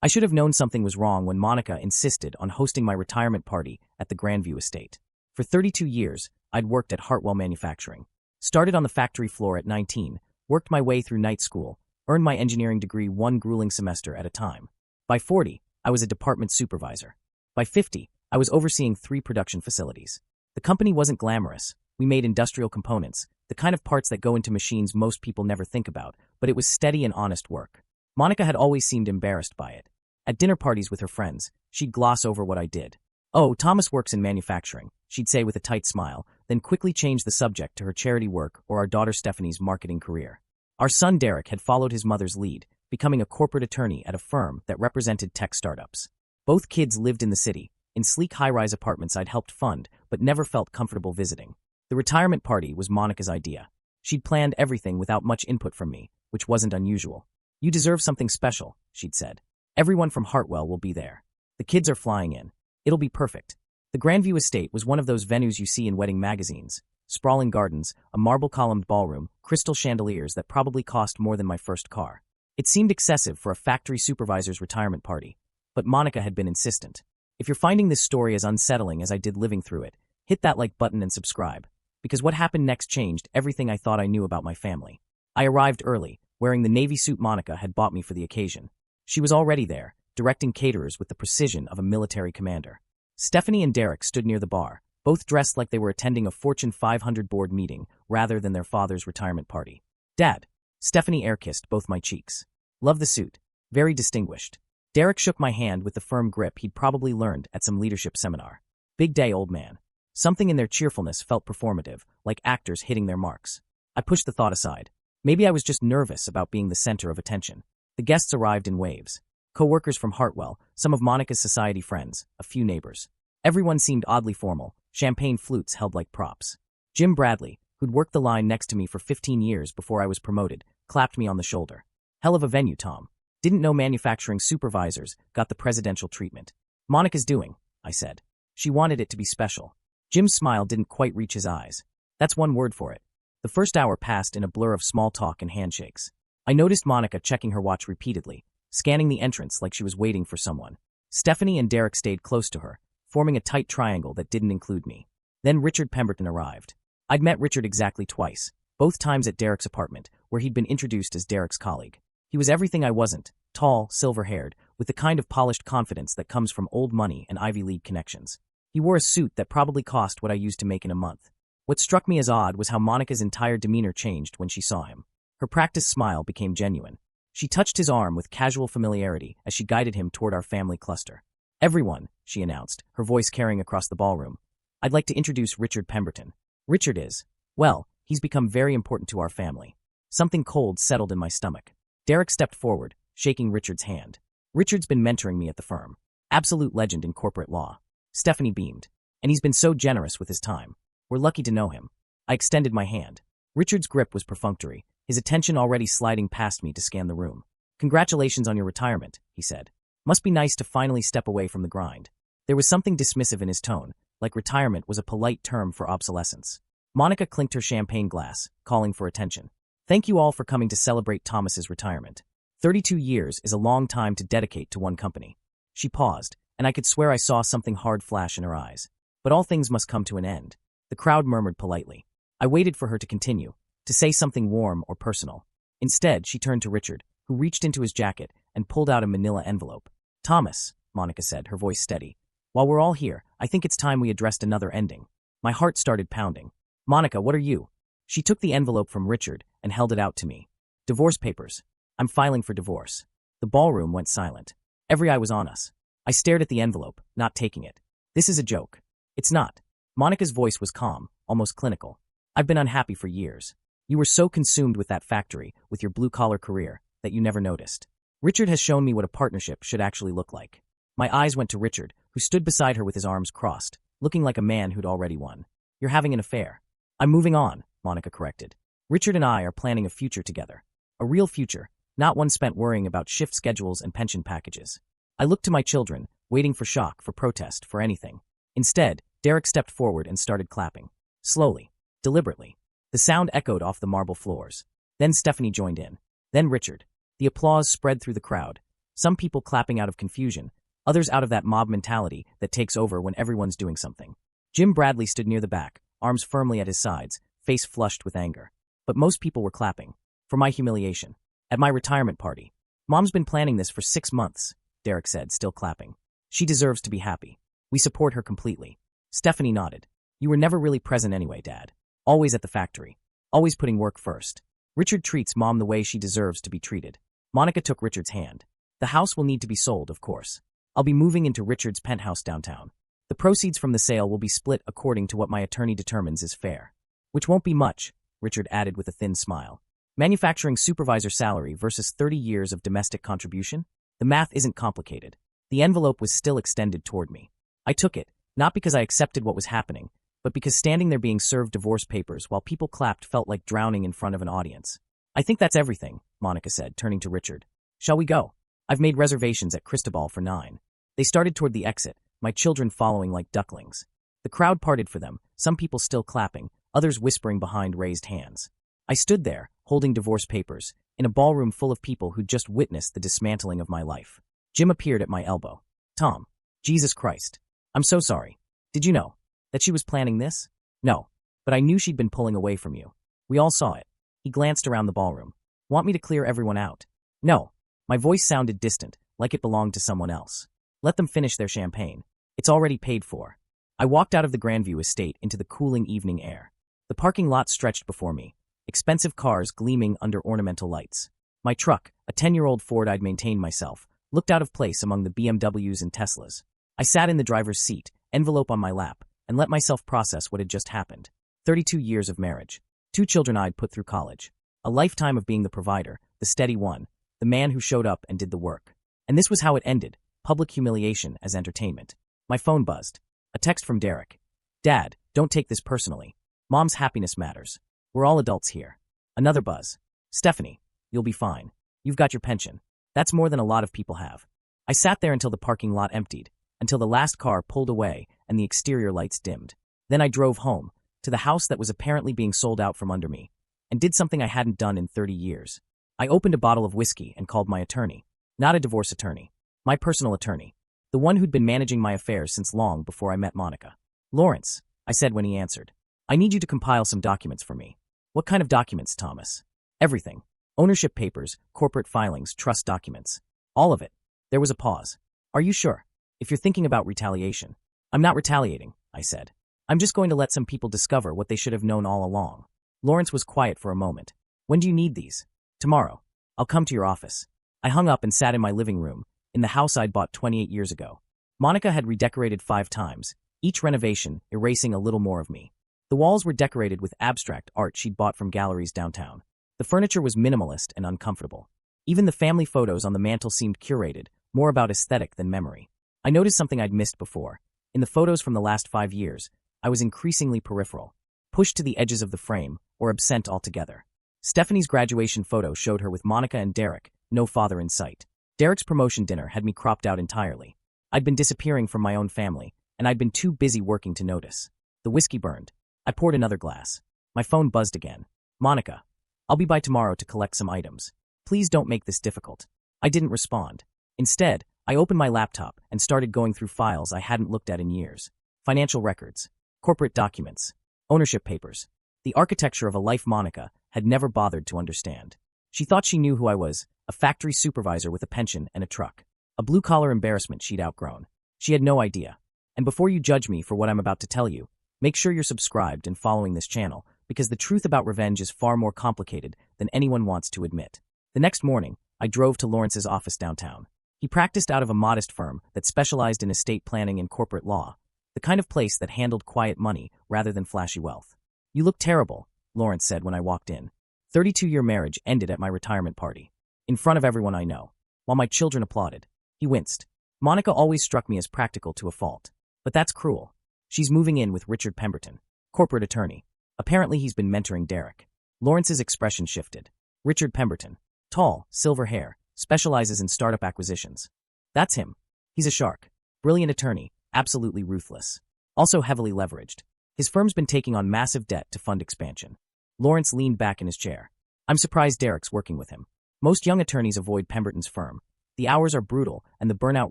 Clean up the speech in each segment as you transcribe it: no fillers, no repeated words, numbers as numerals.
I should have known something was wrong when Monica insisted on hosting my retirement party at the Grandview estate. For 32 years, I'd worked at Hartwell Manufacturing. Started on the factory floor at 19, worked my way through night school, earned my engineering degree one grueling semester at a time. By 40, I was a department supervisor. By 50, I was overseeing 3 production facilities. The company wasn't glamorous. We made industrial components, the kind of parts that go into machines most people never think about, but it was steady and honest work. Monica had always seemed embarrassed by it. At dinner parties with her friends, she'd gloss over what I did. "Oh, Thomas works in manufacturing," she'd say with a tight smile, then quickly change the subject to her charity work or our daughter Stephanie's marketing career. Our son Derek had followed his mother's lead, becoming a corporate attorney at a firm that represented tech startups. Both kids lived in the city, in sleek high-rise apartments I'd helped fund, but never felt comfortable visiting. The retirement party was Monica's idea. She'd planned everything without much input from me, which wasn't unusual. "You deserve something special," she'd said. "Everyone from Hartwell will be there. The kids are flying in. It'll be perfect." The Grandview estate was one of those venues you see in wedding magazines. Sprawling gardens, a marble-columned ballroom, crystal chandeliers that probably cost more than my first car. It seemed excessive for a factory supervisor's retirement party, but Monica had been insistent. If you're finding this story as unsettling as I did living through it, hit that like button and subscribe, because what happened next changed everything I thought I knew about my family. I arrived early, wearing the navy suit Monica had bought me for the occasion. She was already there, directing caterers with the precision of a military commander. Stephanie and Derek stood near the bar, both dressed like they were attending a Fortune 500 board meeting rather than their father's retirement party. "Dad." Stephanie air-kissed both my cheeks. "Love the suit. Very distinguished." Derek shook my hand with the firm grip he'd probably learned at some leadership seminar. "Big day, old man." Something in their cheerfulness felt performative, like actors hitting their marks. I pushed the thought aside. Maybe I was just nervous about being the center of attention. The guests arrived in waves. Co-workers from Hartwell, some of Monica's society friends, a few neighbors. Everyone seemed oddly formal, champagne flutes held like props. Jim Bradley, who'd worked the line next to me for 15 years before I was promoted, clapped me on the shoulder. "Hell of a venue, Tom. Didn't know manufacturing supervisors got the presidential treatment." "Monica's doing," I said. "She wanted it to be special." Jim's smile didn't quite reach his eyes. That's one word for it. The first hour passed in a blur of small talk and handshakes. I noticed Monica checking her watch repeatedly, scanning the entrance like she was waiting for someone. Stephanie and Derek stayed close to her, forming a tight triangle that didn't include me. Then Richard Pemberton arrived. I'd met Richard exactly twice, both times at Derek's apartment, where he'd been introduced as Derek's colleague. He was everything I wasn't, tall, silver-haired, with the kind of polished confidence that comes from old money and Ivy League connections. He wore a suit that probably cost what I used to make in a month. What struck me as odd was how Monica's entire demeanor changed when she saw him. Her practiced smile became genuine. She touched his arm with casual familiarity as she guided him toward our family cluster. "Everyone," she announced, her voice carrying across the ballroom. "I'd like to introduce Richard Pemberton. Richard is, well, he's become very important to our family." Something cold settled in my stomach. Derek stepped forward, shaking Richard's hand. "Richard's been mentoring me at the firm. Absolute legend in corporate law." Stephanie beamed. "And he's been so generous with his time. We're lucky to know him." I extended my hand. Richard's grip was perfunctory, his attention already sliding past me to scan the room. "Congratulations on your retirement," he said. "Must be nice to finally step away from the grind." There was something dismissive in his tone, like retirement was a polite term for obsolescence. Monica clinked her champagne glass, calling for attention. "Thank you all for coming to celebrate Thomas's retirement. 32 years is a long time to dedicate to one company." She paused, and I could swear I saw something hard flash in her eyes. But all things must come to an end. The crowd murmured politely. I waited for her to continue, to say something warm or personal. Instead, she turned to Richard, who reached into his jacket and pulled out a manila envelope. "Thomas," Monica said, her voice steady, "while we're all here, I think it's time we addressed another ending." My heart started pounding. "Monica, what are you?" She took the envelope from Richard and held it out to me. "Divorce papers. I'm filing for divorce." The ballroom went silent. Every eye was on us. I stared at the envelope, not taking it. "This is a joke." "It's not." Monica's voice was calm, almost clinical. "I've been unhappy for years. You were so consumed with that factory, with your blue-collar career, that you never noticed. Richard has shown me what a partnership should actually look like." My eyes went to Richard, who stood beside her with his arms crossed, looking like a man who'd already won. "You're having an affair." "I'm moving on," Monica corrected. "Richard and I are planning a future together. A real future, not one spent worrying about shift schedules and pension packages." I looked to my children, waiting for shock, for protest, for anything. Instead, Derek stepped forward and started clapping. Slowly, deliberately. The sound echoed off the marble floors. Then Stephanie joined in. Then Richard. The applause spread through the crowd. Some people clapping out of confusion, others out of that mob mentality that takes over when everyone's doing something. Jim Bradley stood near the back, arms firmly at his sides, face flushed with anger. But most people were clapping. For my humiliation. At my retirement party. Mom's been planning this for 6 months, Derek said, still clapping. She deserves to be happy. We support her completely. Stephanie nodded. You were never really present anyway, Dad. Always at the factory. Always putting work first. Richard treats Mom the way she deserves to be treated. Monica took Richard's hand. The house will need to be sold, of course. I'll be moving into Richard's penthouse downtown. The proceeds from the sale will be split according to what my attorney determines is fair. Which won't be much, Richard added with a thin smile. Manufacturing supervisor salary versus 30 years of domestic contribution? The math isn't complicated. The envelope was still extended toward me. I took it, not because I accepted what was happening, but because standing there being served divorce papers while people clapped felt like drowning in front of an audience. I think that's everything, Monica said, turning to Richard. Shall we go? I've made reservations at Cristobal for 9. They started toward the exit, my children following like ducklings. The crowd parted for them, some people still clapping, others whispering behind raised hands. I stood there, holding divorce papers, in a ballroom full of people who'd just witnessed the dismantling of my life. Jim appeared at my elbow. Tom. Jesus Christ. I'm so sorry. Did you know that she was planning this? No, but I knew she'd been pulling away from you. We all saw it. He glanced around the ballroom. Want me to clear everyone out? No. My voice sounded distant, like it belonged to someone else. Let them finish their champagne. It's already paid for. I walked out of the Grandview estate into the cooling evening air. The parking lot stretched before me, expensive cars gleaming under ornamental lights. My truck, a 10-year-old Ford I'd maintained myself, looked out of place among the BMWs and Teslas. I sat in the driver's seat, envelope on my lap, and let myself process what had just happened. 32 years of marriage. 2 children I'd put through college. A lifetime of being the provider, the steady one, the man who showed up and did the work. And this was how it ended, public humiliation as entertainment. My phone buzzed. A text from Derek. Dad, don't take this personally. Mom's happiness matters. We're all adults here. Another buzz. Stephanie, you'll be fine. You've got your pension. That's more than a lot of people have. I sat there until the parking lot emptied, until the last car pulled away and the exterior lights dimmed. Then I drove home, to the house that was apparently being sold out from under me, and did something I hadn't done in 30 years. I opened a bottle of whiskey and called my attorney. Not a divorce attorney. My personal attorney. The one who'd been managing my affairs since long before I met Monica. Lawrence, I said when he answered. I need you to compile some documents for me. What kind of documents, Thomas? Everything. Ownership papers, corporate filings, trust documents. All of it. There was a pause. Are you sure? If you're thinking about retaliation. I'm not retaliating, I said. I'm just going to let some people discover what they should have known all along. Lawrence was quiet for a moment. When do you need these? Tomorrow. I'll come to your office. I hung up and sat in my living room, in the house I'd bought 28 years ago. Monica had redecorated 5 times, each renovation erasing a little more of me. The walls were decorated with abstract art she'd bought from galleries downtown. The furniture was minimalist and uncomfortable. Even the family photos on the mantel seemed curated, more about aesthetic than memory. I noticed something I'd missed before. In the photos from the last 5 years, I was increasingly peripheral, pushed to the edges of the frame, or absent altogether. Stephanie's graduation photo showed her with Monica and Derek, no father in sight. Derek's promotion dinner had me cropped out entirely. I'd been disappearing from my own family, and I'd been too busy working to notice. The whiskey burned. I poured another glass. My phone buzzed again. Monica, I'll be by tomorrow to collect some items. Please don't make this difficult. I didn't respond. Instead, I opened my laptop and started going through files I hadn't looked at in years. Financial records, corporate documents, ownership papers. The architecture of a life Monica had never bothered to understand. She thought she knew who I was, a factory supervisor with a pension and a truck. A blue-collar embarrassment she'd outgrown. She had no idea. And before you judge me for what I'm about to tell you, make sure you're subscribed and following this channel, because the truth about revenge is far more complicated than anyone wants to admit. The next morning, I drove to Lawrence's office downtown. He practiced out of a modest firm that specialized in estate planning and corporate law, the kind of place that handled quiet money rather than flashy wealth. You look terrible, Lawrence said when I walked in. 32-year marriage ended at my retirement party, in front of everyone I know, while my children applauded. He winced. Monica always struck me as practical to a fault. But that's cruel. She's moving in with Richard Pemberton, corporate attorney. Apparently he's been mentoring Derek. Lawrence's expression shifted. Richard Pemberton. Tall, silver hair, specializes in startup acquisitions. That's him. He's a shark. Brilliant attorney, absolutely ruthless. Also heavily leveraged. His firm's been taking on massive debt to fund expansion. Lawrence leaned back in his chair. I'm surprised Derek's working with him. Most young attorneys avoid Pemberton's firm. The hours are brutal, and the burnout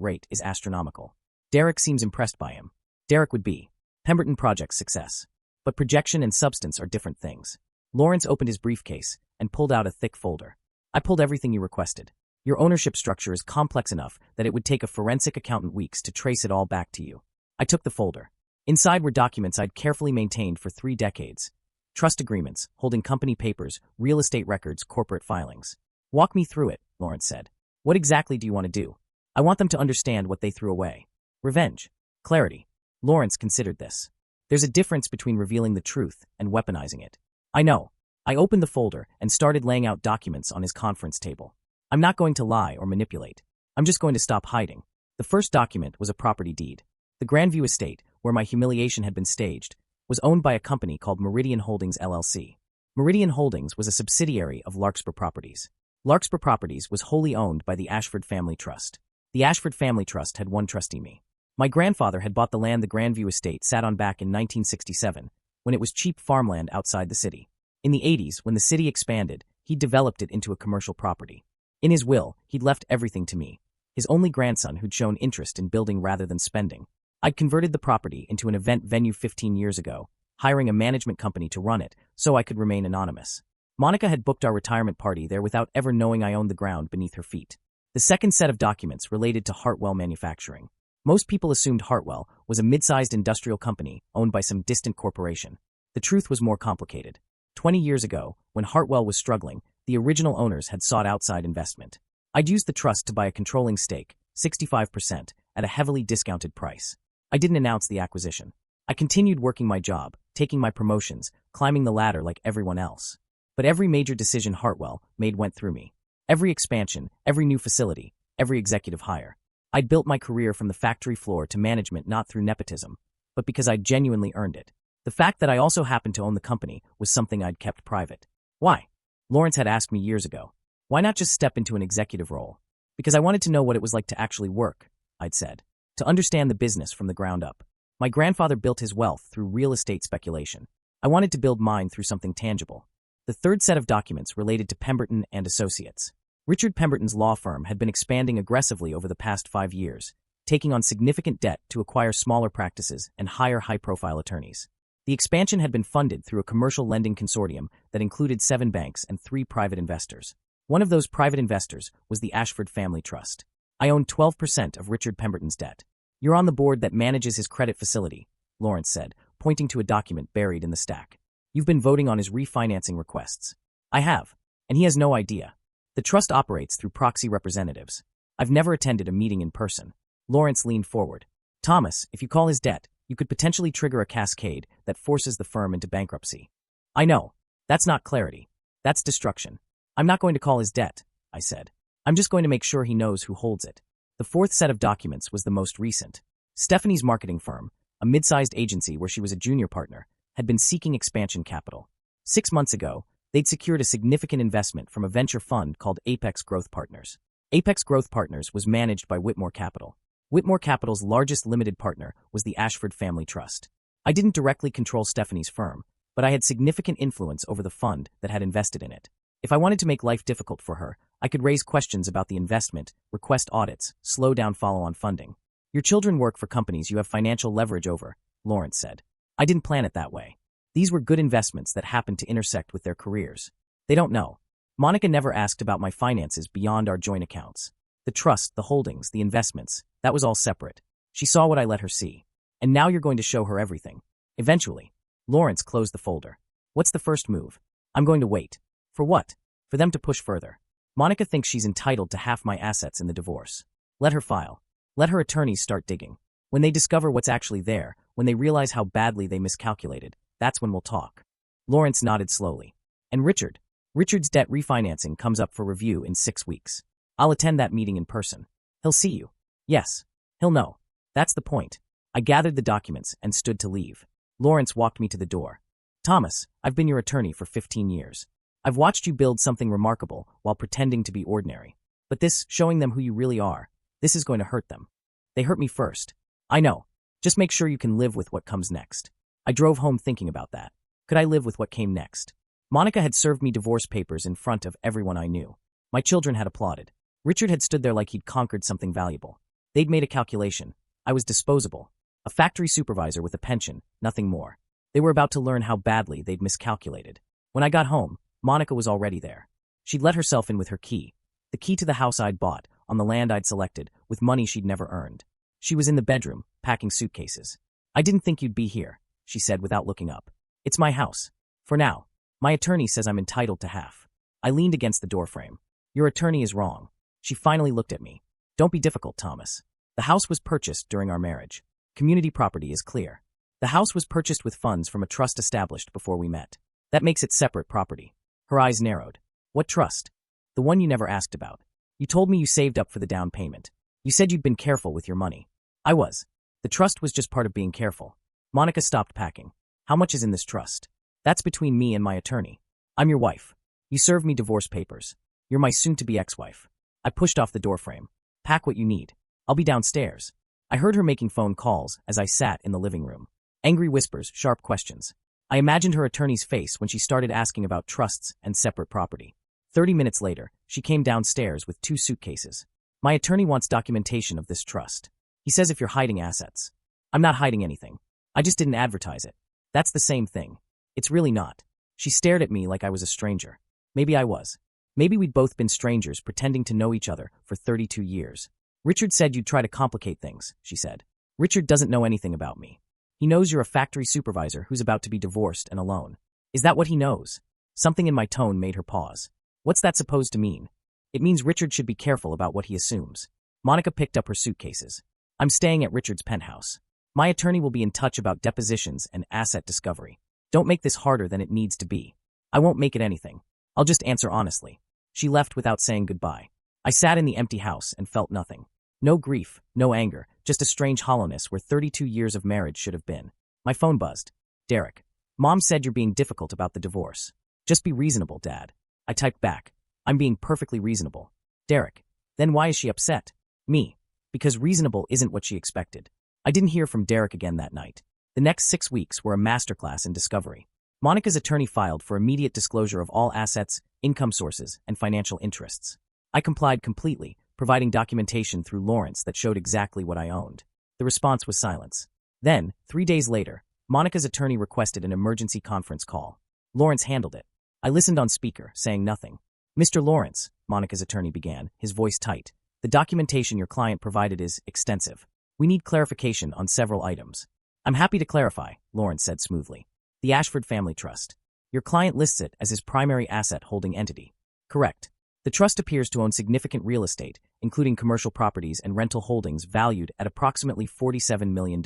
rate is astronomical. Derek seems impressed by him. Derek would be Pemberton Project's success. But projection and substance are different things. Lawrence opened his briefcase and pulled out a thick folder. I pulled everything you requested. Your ownership structure is complex enough that it would take a forensic accountant weeks to trace it all back to you. I took the folder. Inside were documents I'd carefully maintained for 3 decades. Trust agreements, holding company papers, real estate records, corporate filings. Walk me through it, Lawrence said. What exactly do you want to do? I want them to understand what they threw away. Revenge. Clarity. Lawrence considered this. There's a difference between revealing the truth and weaponizing it. I know. I opened the folder and started laying out documents on his conference table. I'm not going to lie or manipulate. I'm just going to stop hiding. The first document was a property deed. The Grandview estate, where my humiliation had been staged, was owned by a company called Meridian Holdings LLC. Meridian Holdings was a subsidiary of Larkspur Properties. Larkspur Properties was wholly owned by the Ashford Family Trust. The Ashford Family Trust had one trustee, me. My grandfather had bought the land the Grandview estate sat on back in 1967, when it was cheap farmland outside the city. In the 80s, when the city expanded, he developed it into a commercial property. In his will, he'd left everything to me, his only grandson who'd shown interest in building rather than spending. I'd converted the property into an event venue 15 years ago, hiring a management company to run it so I could remain anonymous. Monica had booked our retirement party there without ever knowing I owned the ground beneath her feet. The second set of documents related to Hartwell Manufacturing. Most people assumed Hartwell was a mid-sized industrial company owned by some distant corporation. The truth was more complicated. 20 years ago, when Hartwell was struggling, the original owners had sought outside investment. I'd used the trust to buy a controlling stake, 65%, at a heavily discounted price. I didn't announce the acquisition. I continued working my job, taking my promotions, climbing the ladder like everyone else. But every major decision Hartwell made went through me. Every expansion, every new facility, every executive hire. I'd built my career from the factory floor to management not through nepotism, but because I'd genuinely earned it. The fact that I also happened to own the company was something I'd kept private. Why? Lawrence had asked me years ago. Why not just step into an executive role? Because I wanted to know what it was like to actually work, I'd said. To understand the business from the ground up. My grandfather built his wealth through real estate speculation. I wanted to build mine through something tangible. The third set of documents related to Pemberton and Associates. Richard Pemberton's law firm had been expanding aggressively over the past 5 years, taking on significant debt to acquire smaller practices and hire high-profile attorneys. The expansion had been funded through a commercial lending consortium that included 7 banks and 3 private investors. One of those private investors was the Ashford Family Trust. I owned 12% of Richard Pemberton's debt. You're on the board that manages his credit facility, Lawrence said, pointing to a document buried in the stack. You've been voting on his refinancing requests. I have, and he has no idea. The trust operates through proxy representatives. I've never attended a meeting in person. Lawrence leaned forward. Thomas, if you call his debt, you could potentially trigger a cascade that forces the firm into bankruptcy. I know. That's not clarity. That's destruction. I'm not going to call his debt, I said. I'm just going to make sure he knows who holds it. The fourth set of documents was the most recent. Stephanie's marketing firm, a mid-sized agency where she was a junior partner, had been seeking expansion capital. 6 months ago, they'd secured a significant investment from a venture fund called Apex Growth Partners. Apex Growth Partners was managed by Whitmore Capital. Whitmore Capital's largest limited partner was the Ashford Family Trust. I didn't directly control Stephanie's firm, but I had significant influence over the fund that had invested in it. If I wanted to make life difficult for her, I could raise questions about the investment, request audits, slow down follow-on funding. Your children work for companies you have financial leverage over, Lawrence said. I didn't plan it that way. These were good investments that happened to intersect with their careers. They don't know. Monica never asked about my finances beyond our joint accounts. The trust, the holdings, the investments, that was all separate. She saw what I let her see. And now you're going to show her everything. Eventually. Lawrence closed the folder. What's the first move? I'm going to wait. For what? For them to push further. Monica thinks she's entitled to half my assets in the divorce. Let her file. Let her attorneys start digging. When they discover what's actually there, when they realize how badly they miscalculated, that's when we'll talk. Lawrence nodded slowly. And Richard? Richard's debt refinancing comes up for review in 6 weeks. I'll attend that meeting in person. He'll see you. Yes. He'll know. That's the point. I gathered the documents and stood to leave. Lawrence walked me to the door. Thomas, I've been your attorney for 15 years. I've watched you build something remarkable while pretending to be ordinary. But this, showing them who you really are, this is going to hurt them. They hurt me first. I know. Just make sure you can live with what comes next. I drove home thinking about that. Could I live with what came next? Monica had served me divorce papers in front of everyone I knew. My children had applauded. Richard had stood there like he'd conquered something valuable. They'd made a calculation. I was disposable. A factory supervisor with a pension, nothing more. They were about to learn how badly they'd miscalculated. When I got home, Monica was already there. She'd let herself in with her key. The key to the house I'd bought, on the land I'd selected, with money she'd never earned. She was in the bedroom, packing suitcases. "I didn't think you'd be here," she said without looking up. "It's my house. For now. My attorney says I'm entitled to half." I leaned against the doorframe. "Your attorney is wrong." She finally looked at me. "Don't be difficult, Thomas. The house was purchased during our marriage. Community property is clear. The house was purchased with funds from a trust established before we met. That makes it separate property." Her eyes narrowed. "What trust?" "The one you never asked about. You told me you saved up for the down payment. You said you'd been careful with your money." "I was. The trust was just part of being careful." Monica stopped packing. "How much is in this trust?" "That's between me and my attorney. I'm your wife. You served me divorce papers. You're my soon-to-be ex-wife." I pushed off the doorframe. "Pack what you need. I'll be downstairs." I heard her making phone calls as I sat in the living room. Angry whispers, sharp questions. I imagined her attorney's face when she started asking about trusts and separate property. 30 minutes later, she came downstairs with 2 suitcases. "My attorney wants documentation of this trust. He says if you're hiding assets." "I'm not hiding anything. I just didn't advertise it." "That's the same thing." "It's really not." She stared at me like I was a stranger. Maybe I was. Maybe we'd both been strangers pretending to know each other for 32 years. "Richard said you'd try to complicate things," she said. "Richard doesn't know anything about me. He knows you're a factory supervisor who's about to be divorced and alone." "Is that what he knows?" Something in my tone made her pause. "What's that supposed to mean?" "It means Richard should be careful about what he assumes." Monica picked up her suitcases. "I'm staying at Richard's penthouse. My attorney will be in touch about depositions and asset discovery. Don't make this harder than it needs to be." "I won't make it anything. I'll just answer honestly." She left without saying goodbye. I sat in the empty house and felt nothing. No grief, no anger, just a strange hollowness where 32 years of marriage should have been. My phone buzzed. "Derek. Mom said you're being difficult about the divorce. Just be reasonable, Dad." I typed back. "I'm being perfectly reasonable." "Derek. Then why is she upset?" "Me. Because reasonable isn't what she expected." I didn't hear from Derek again that night. The next 6 weeks were a masterclass in discovery. Monica's attorney filed for immediate disclosure of all assets, income sources, and financial interests. I complied completely, providing documentation through Lawrence that showed exactly what I owned. The response was silence. Then, 3 days later, Monica's attorney requested an emergency conference call. Lawrence handled it. I listened on speaker, saying nothing. "Mr. Lawrence," Monica's attorney began, his voice tight, "the documentation your client provided is extensive. We need clarification on several items." "I'm happy to clarify," Lawrence said smoothly. "The Ashford Family Trust. Your client lists it as his primary asset holding entity." "Correct. The trust appears to own significant real estate, including commercial properties and rental holdings valued at approximately $47 million.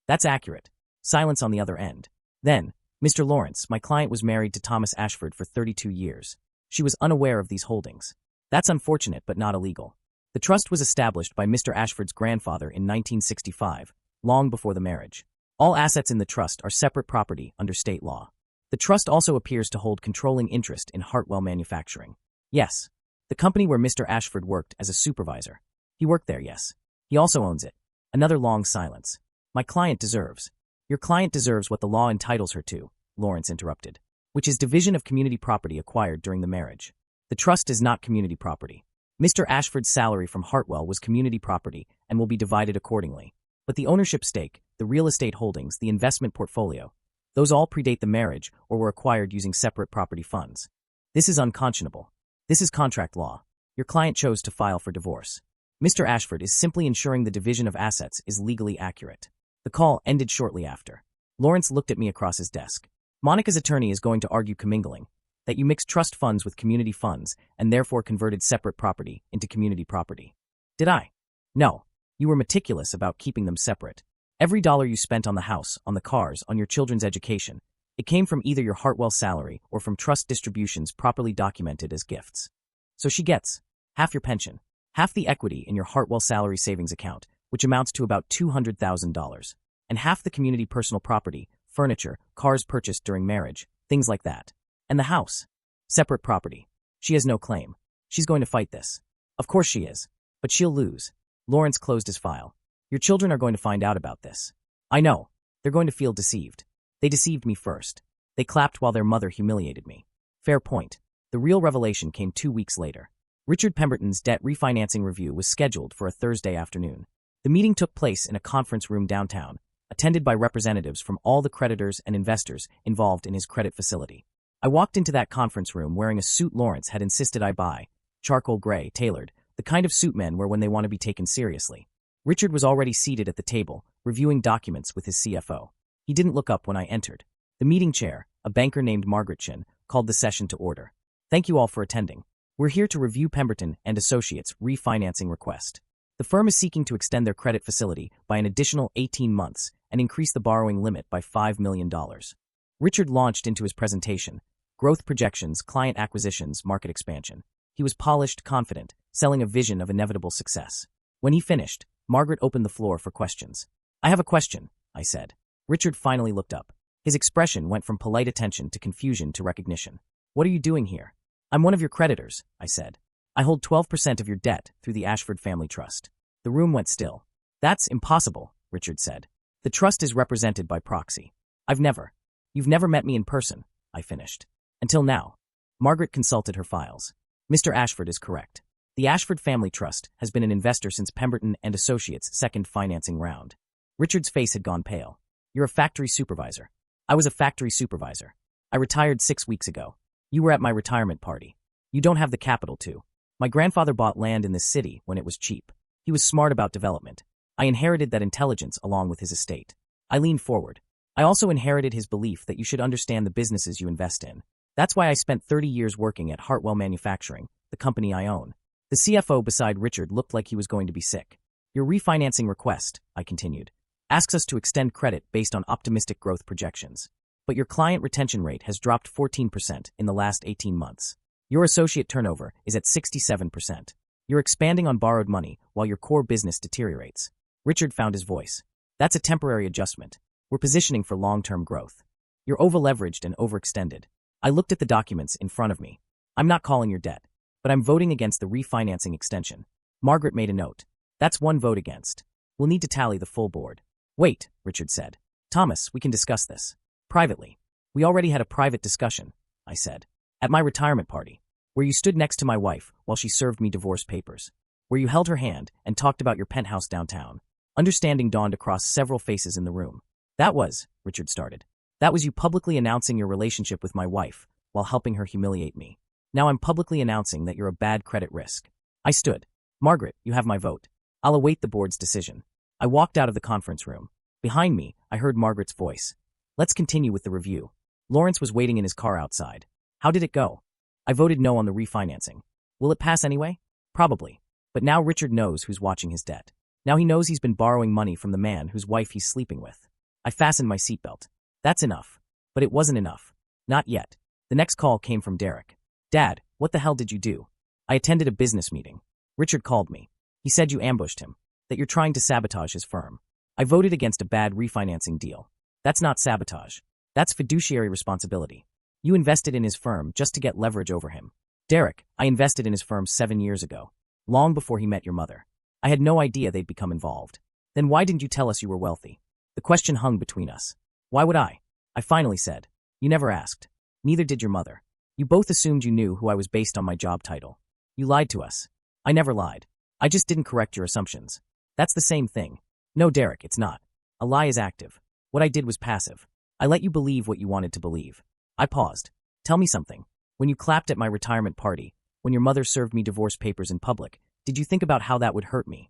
"That's accurate." Silence on the other end. "Then, Mr. Lawrence, my client was married to Thomas Ashford for 32 years. She was unaware of these holdings. That's unfortunate but not illegal. The trust was established by Mr. Ashford's grandfather in 1965, long before the marriage. All assets in the trust are separate property under state law. The trust also appears to hold controlling interest in Hartwell Manufacturing." "Yes. The company where Mr. Ashford worked as a supervisor." "He worked there, yes. He also owns it." Another long silence. "My client deserves." "Your client deserves what the law entitles her to," Lawrence interrupted, "which is division of community property acquired during the marriage. The trust is not community property. Mr. Ashford's salary from Hartwell was community property and will be divided accordingly. But the ownership stake, the real estate holdings, the investment portfolio, those all predate the marriage or were acquired using separate property funds. This is unconscionable. This is contract law. Your client chose to file for divorce. Mr. Ashford is simply ensuring the division of assets is legally accurate." The call ended shortly after. Lawrence looked at me across his desk. "Monica's attorney is going to argue commingling, that you mixed trust funds with community funds and therefore converted separate property into community property." "Did I?" "No. You were meticulous about keeping them separate. Every dollar you spent on the house, on the cars, on your children's education, it came from either your Hartwell salary or from trust distributions properly documented as gifts. So she gets half your pension, half the equity in your Hartwell salary savings account, which amounts to about $200,000, and half the community personal property, furniture, cars purchased during marriage, things like that. And the house. Separate property. She has no claim. She's going to fight this. Of course she is. But she'll lose." Lawrence closed his file. "Your children are going to find out about this." "I know. They're going to feel deceived. They deceived me first. They clapped while their mother humiliated me." "Fair point. The real revelation came 2 weeks later. Richard Pemberton's debt refinancing review was scheduled for a Thursday afternoon. The meeting took place in a conference room downtown, attended by representatives from all the creditors and investors involved in his credit facility. I walked into that conference room wearing a suit Lawrence had insisted I buy, charcoal gray, tailored, the kind of suit men wear when they want to be taken seriously. Richard was already seated at the table, reviewing documents with his CFO. He didn't look up when I entered. The meeting chair, a banker named Margaret Chin, called the session to order. Thank you all for attending. We're here to review Pemberton and Associates' refinancing request. The firm is seeking to extend their credit facility by an additional 18 months and increase the borrowing limit by $5 million. Richard launched into his presentation: growth projections, client acquisitions, market expansion. He was polished, confident, selling a vision of inevitable success. When he finished, Margaret opened the floor for questions. I have a question, I said. Richard finally looked up. His expression went from polite attention to confusion to recognition. What are you doing here? I'm one of your creditors, I said. I hold 12% of your debt through the Ashford Family Trust. The room went still. That's impossible, Richard said. The trust is represented by proxy. You've never met me in person, I finished. Until now. Margaret consulted her files. Mr. Ashford is correct. The Ashford Family Trust has been an investor since Pemberton and Associates' second financing round. Richard's face had gone pale. You're a factory supervisor. I was a factory supervisor. I retired 6 weeks ago. You were at my retirement party. You don't have the capital to. My grandfather bought land in this city when it was cheap. He was smart about development. I inherited that intelligence along with his estate. I leaned forward. I also inherited his belief that you should understand the businesses you invest in. That's why I spent 30 years working at Hartwell Manufacturing, the company I own. The CFO beside Richard looked like he was going to be sick. Your refinancing request, I continued, asks us to extend credit based on optimistic growth projections. But your client retention rate has dropped 14% in the last 18 months. Your associate turnover is at 67%. You're expanding on borrowed money while your core business deteriorates. Richard found his voice. That's a temporary adjustment. We're positioning for long-term growth. You're over-leveraged and overextended. I looked at the documents in front of me. I'm not calling your debt, but I'm voting against the refinancing extension. Margaret made a note. That's one vote against. We'll need to tally the full board. Wait, Richard said. Thomas, we can discuss this. Privately. We already had a private discussion, I said. At my retirement party, where you stood next to my wife while she served me divorce papers. Where you held her hand and talked about your penthouse downtown. Understanding dawned across several faces in the room. That was, Richard started. That was you publicly announcing your relationship with my wife while helping her humiliate me. Now I'm publicly announcing that you're a bad credit risk. I stood. Margaret, you have my vote. I'll await the board's decision. I walked out of the conference room. Behind me, I heard Margaret's voice. Let's continue with the review. Lawrence was waiting in his car outside. How did it go? I voted no on the refinancing. Will it pass anyway? Probably. But now Richard knows who's watching his debt. Now he knows he's been borrowing money from the man whose wife he's sleeping with. I fastened my seatbelt. That's enough. But it wasn't enough. Not yet. The next call came from Derek. Dad, what the hell did you do? I attended a business meeting. Richard called me. He said you ambushed him. That you're trying to sabotage his firm. I voted against a bad refinancing deal. That's not sabotage. That's fiduciary responsibility. You invested in his firm just to get leverage over him. Derek, I invested in his firm 7 years ago. Long before he met your mother. I had no idea they'd become involved. Then why didn't you tell us you were wealthy? The question hung between us. Why would I? I finally said. You never asked. Neither did your mother. You both assumed you knew who I was based on my job title. You lied to us. I never lied. I just didn't correct your assumptions. That's the same thing. No, Derek, it's not. A lie is active. What I did was passive. I let you believe what you wanted to believe. I paused. Tell me something. When you clapped at my retirement party, when your mother served me divorce papers in public, did you think about how that would hurt me?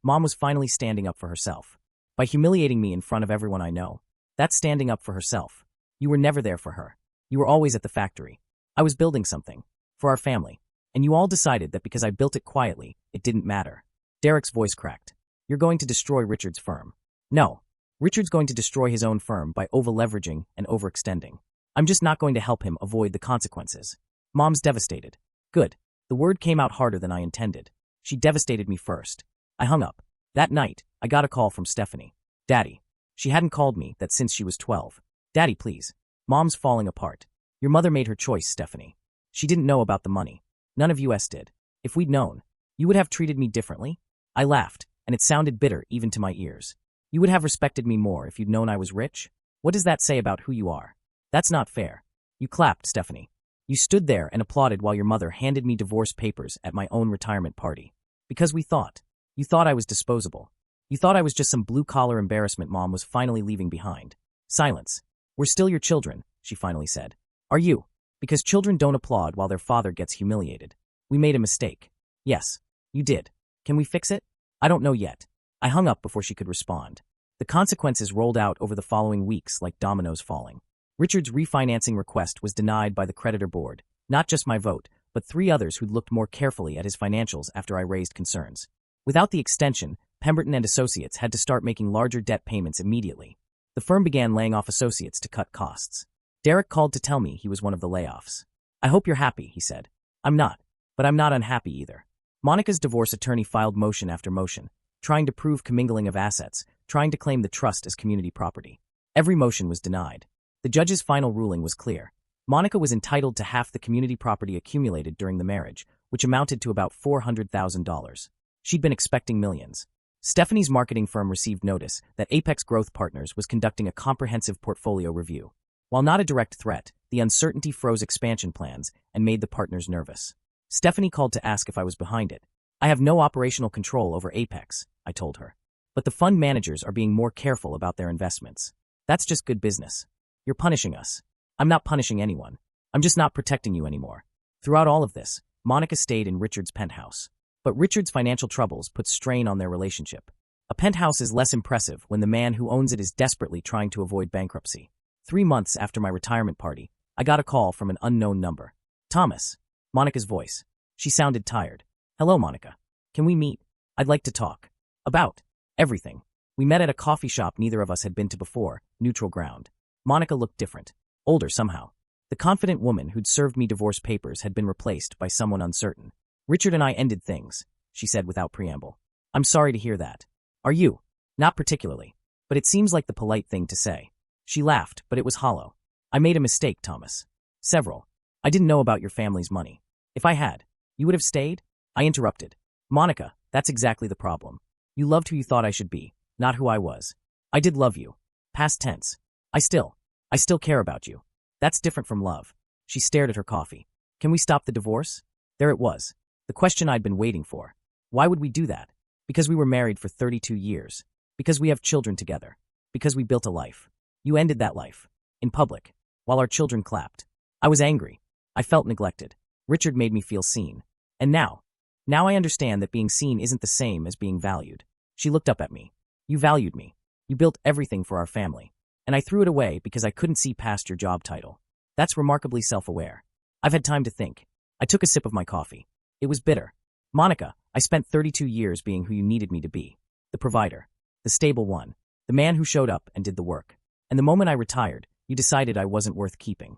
Mom was finally standing up for herself. By humiliating me in front of everyone I know. That's standing up for herself. You were never there for her. You were always at the factory. I was building something. For our family. And you all decided that because I built it quietly, it didn't matter. Derek's voice cracked. You're going to destroy Richard's firm. No. Richard's going to destroy his own firm by over-leveraging and overextending. I'm just not going to help him avoid the consequences. Mom's devastated. Good. The word came out harder than I intended. She devastated me first. I hung up. That night, I got a call from Stephanie. Daddy. She hadn't called me that since she was 12. Daddy, please. Mom's falling apart. Your mother made her choice, Stephanie. She didn't know about the money. None of us did. If we'd known, you would have treated me differently? I laughed, and it sounded bitter even to my ears. You would have respected me more if you'd known I was rich? What does that say about who you are? That's not fair. You clapped, Stephanie. You stood there and applauded while your mother handed me divorce papers at my own retirement party. Because you thought I was disposable. You thought I was just some blue-collar embarrassment Mom was finally leaving behind. Silence. We're still your children, she finally said. Are you? Because children don't applaud while their father gets humiliated. We made a mistake. Yes, you did. Can we fix it? I don't know yet. I hung up before she could respond. The consequences rolled out over the following weeks like dominoes falling. Richard's refinancing request was denied by the creditor board, not just my vote, but 3 others who'd looked more carefully at his financials after I raised concerns. Without the extension, Pemberton and Associates had to start making larger debt payments immediately. The firm began laying off associates to cut costs. Derek called to tell me he was one of the layoffs. I hope you're happy, he said. I'm not, but I'm not unhappy either. Monica's divorce attorney filed motion after motion, trying to prove commingling of assets, trying to claim the trust as community property. Every motion was denied. The judge's final ruling was clear. Monica was entitled to half the community property accumulated during the marriage, which amounted to about $400,000. She'd been expecting millions. Stephanie's marketing firm received notice that Apex Growth Partners was conducting a comprehensive portfolio review. While not a direct threat, the uncertainty froze expansion plans and made the partners nervous. Stephanie called to ask if I was behind it. I have no operational control over Apex, I told her. But the fund managers are being more careful about their investments. That's just good business. You're punishing us. I'm not punishing anyone. I'm just not protecting you anymore. Throughout all of this, Monica stayed in Richard's penthouse. But Richard's financial troubles put strain on their relationship. A penthouse is less impressive when the man who owns it is desperately trying to avoid bankruptcy. 3 months after my retirement party, I got a call from an unknown number. Thomas. Monica's voice. She sounded tired. Hello, Monica. Can we meet? I'd like to talk. About everything. We met at a coffee shop neither of us had been to before, neutral ground. Monica looked different. Older somehow. The confident woman who'd served me divorce papers had been replaced by someone uncertain. Richard and I ended things, she said without preamble. I'm sorry to hear that. Are you? Not particularly. But it seems like the polite thing to say. She laughed, but it was hollow. I made a mistake, Thomas. Several. I didn't know about your family's money. If I had, you would have stayed? I interrupted. Monica, that's exactly the problem. You loved who you thought I should be, not who I was. I did love you. Past tense. I still care about you. That's different from love. She stared at her coffee. Can we stop the divorce? There it was. The question I'd been waiting for. Why would we do that? Because we were married for 32 years. Because we have children together. Because we built a life. You ended that life. In public. While our children clapped. I was angry. I felt neglected. Richard made me feel seen. And now I understand that being seen isn't the same as being valued. She looked up at me. You valued me. You built everything for our family. And I threw it away because I couldn't see past your job title. That's remarkably self-aware. I've had time to think. I took a sip of my coffee. It was bitter. Monica, I spent 32 years being who you needed me to be. The provider. The stable one. The man who showed up and did the work. And the moment I retired, you decided I wasn't worth keeping.